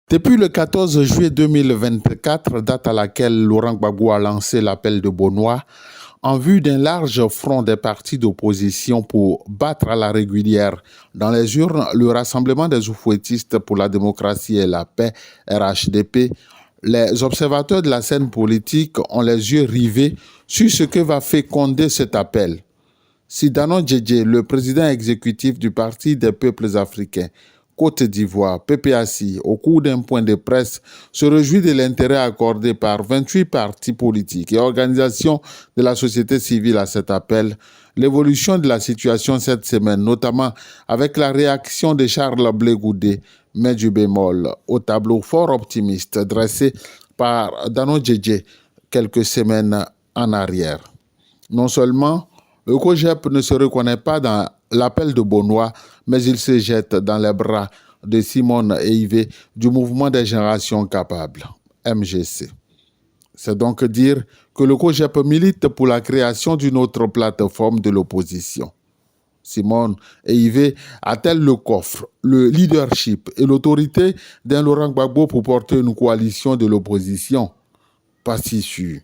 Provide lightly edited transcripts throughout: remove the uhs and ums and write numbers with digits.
Depuis le 14 juillet 2024, date à laquelle Laurent Gbagbo a lancé l'appel de Beaunois, en vue d'un large front des partis d'opposition pour battre à la régulière dans les urnes le Rassemblement des oufouettistes pour la démocratie et la paix, RHDP, les observateurs de la scène politique ont les yeux rivés sur ce que va féconder cet appel. Si Danon Djedje, le président exécutif du Parti des peuples africains, Côte d'Ivoire, PPACI, au cours d'un point de presse, se réjouit de l'intérêt accordé par 28 partis politiques et organisations de la société civile à cet appel, l'évolution de la situation cette semaine, notamment avec la réaction de Charles Blé Goudé, met du bémol au tableau fort optimiste dressé par Danon Djedje quelques semaines en arrière. Non seulement le COJEP ne se reconnaît pas dans l'appel de Beaunois, mais il se jette dans les bras de Simone Eivé du mouvement des générations capables, MGC. C'est donc dire que le COJEP milite pour la création d'une autre plateforme de l'opposition. Simone Eivé a-t-elle le coffre, le leadership et l'autorité d'un Laurent Gbagbo pour porter une coalition de l'opposition? Pas si sûr.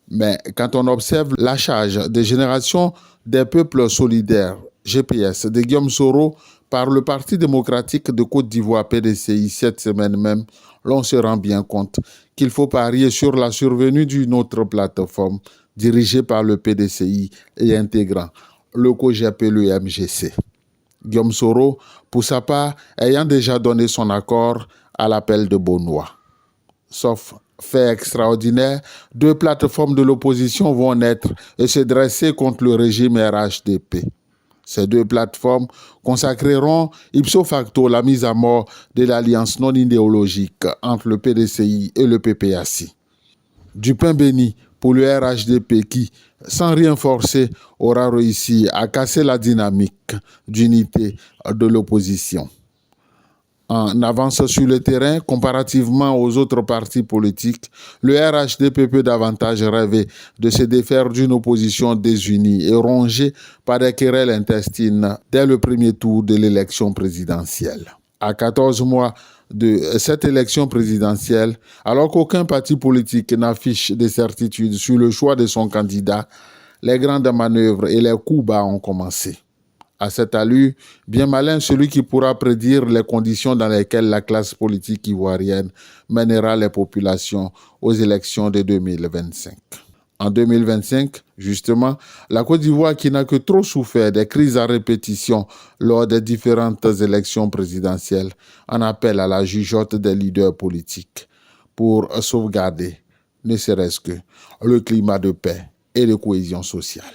Mais quand on observe la charge des générations des peuples solidaires, GPS, de Guillaume Soro, par le Parti démocratique de Côte d'Ivoire, PDCI, cette semaine même, l'on se rend bien compte qu'il faut parier sur la survenue d'une autre plateforme dirigée par le PDCI et intégrant le COJEP et le MGC. Guillaume Soro, pour sa part, ayant déjà donné son accord à l'appel de Beaunois. Sauf fait extraordinaire, deux plateformes de l'opposition vont naître et se dresser contre le régime RHDP. Ces deux plateformes consacreront ipso facto la mise à mort de l'alliance non idéologique entre le PDCI et le PPACI. Du pain béni pour le RHDP qui, sans rien forcer, aura réussi à casser la dynamique d'unité de l'opposition. En avance sur le terrain, comparativement aux autres partis politiques, le RHDP peut davantage rêver de se défaire d'une opposition désunie et rongée par des querelles intestines dès le premier tour de l'élection présidentielle. À 14 mois de cette élection présidentielle, alors qu'aucun parti politique n'affiche de certitude sur le choix de son candidat, les grandes manœuvres et les coups bas ont commencé. À cette allure, bien malin celui qui pourra prédire les conditions dans lesquelles la classe politique ivoirienne mènera les populations aux élections de 2025. En 2025, justement, la Côte d'Ivoire qui n'a que trop souffert des crises à répétition lors des différentes élections présidentielles en appelle à la jugeote des leaders politiques pour sauvegarder, ne serait-ce que, le climat de paix et de cohésion sociale.